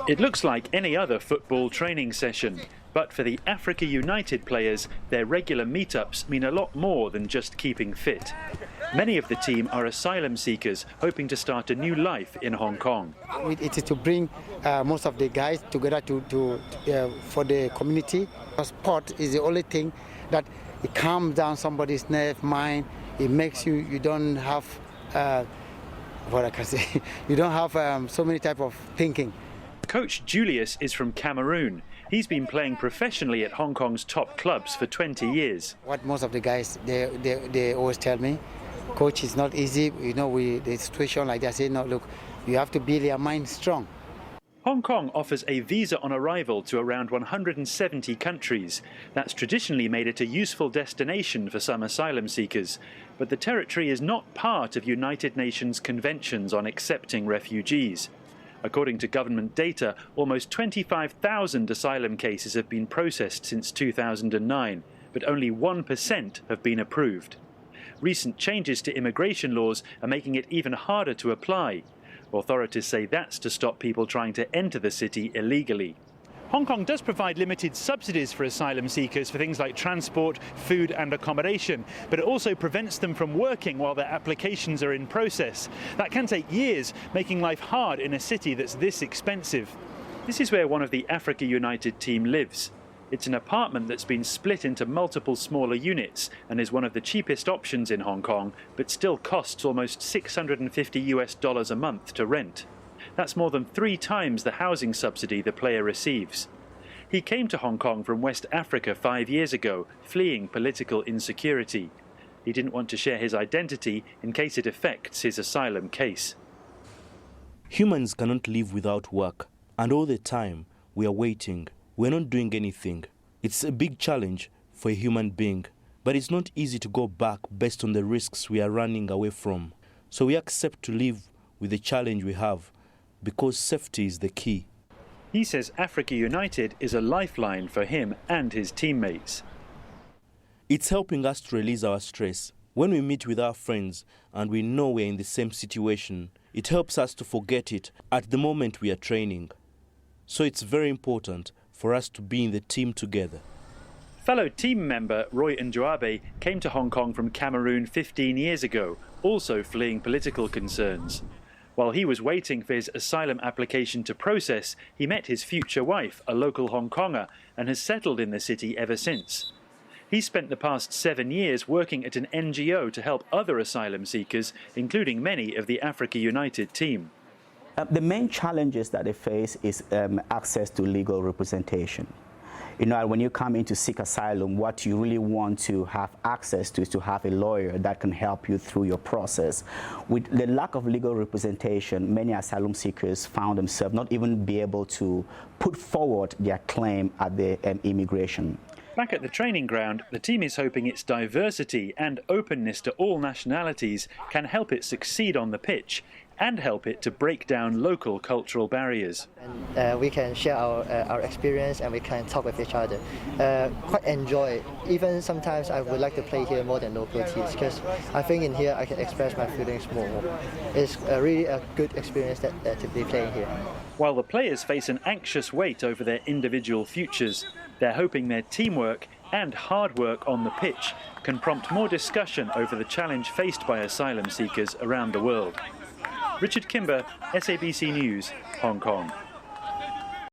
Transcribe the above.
It looks like any other football training session, but for the Africa United players, their regular meetups mean a lot more than just keeping fit. Many of the team are asylum seekers hoping to start a new life in Hong Kong. It is to bring most of the guys together for the community. Sport is the only thing that it calms down somebody's nerve, mind. It makes you don't have what I can say. You don't have so many type of thinking. Coach Julius is from Cameroon. He's been playing professionally at Hong Kong's top clubs for 20 years. What most of the guys, they always tell me, coach, it's not easy. You know, the situation like that, I say, no, look, you have to build your mind strong. Hong Kong offers a visa on arrival to around 170 countries. That's traditionally made it a useful destination for some asylum seekers. But the territory is not part of United Nations conventions on accepting refugees. According to government data, almost 25,000 asylum cases have been processed since 2009, but only 1% have been approved. Recent changes to immigration laws are making it even harder to apply. Authorities say that's to stop people trying to enter the city illegally. Hong Kong does provide limited subsidies for asylum seekers for things like transport, food and accommodation, but it also prevents them from working while their applications are in process. That can take years, making life hard in a city that's this expensive. This is where one of the Africa United team lives. It's an apartment that's been split into multiple smaller units and is one of the cheapest options in Hong Kong, but still costs almost $650 a month to rent. That's more than 3 times the housing subsidy the player receives. He came to Hong Kong from West Africa 5 years ago, fleeing political insecurity. He didn't want to share his identity in case it affects his asylum case. Humans cannot live without work, and all the time we are waiting. We're not doing anything. It's a big challenge for a human being, but it's not easy to go back based on the risks we are running away from. So we accept to live with the challenge we have, because safety is the key. He says Africa United is a lifeline for him and his teammates. It's helping us to release our stress. When we meet with our friends and we know we're in the same situation, it helps us to forget it at the moment we are training. So it's very important for us to be in the team together. Fellow team member Roy Njoabe came to Hong Kong from Cameroon 15 years ago, also fleeing political concerns. While he was waiting for his asylum application to process, he met his future wife, a local Hong Konger, and has settled in the city ever since. He spent the past 7 years working at an NGO to help other asylum seekers, including many of the Africa United team. The main challenges that they face is access to legal representation. You know, when you come in to seek asylum, what you really want to have access to is to have a lawyer that can help you through your process. With the lack of legal representation, many asylum seekers found themselves not even be able to put forward their claim at the immigration. Back at the training ground, the team is hoping its diversity and openness to all nationalities can help it succeed on the pitch and help it to break down local cultural barriers. And, we can share our experience and we can talk with each other. Quite enjoy. Even sometimes I would like to play here more than local teams because I think in here I can express my feelings more. It's really a good experience to be playing here. While the players face an anxious wait over their individual futures, they're hoping their teamwork and hard work on the pitch can prompt more discussion over the challenge faced by asylum seekers around the world. Richard Kimber, SABC News, Hong Kong.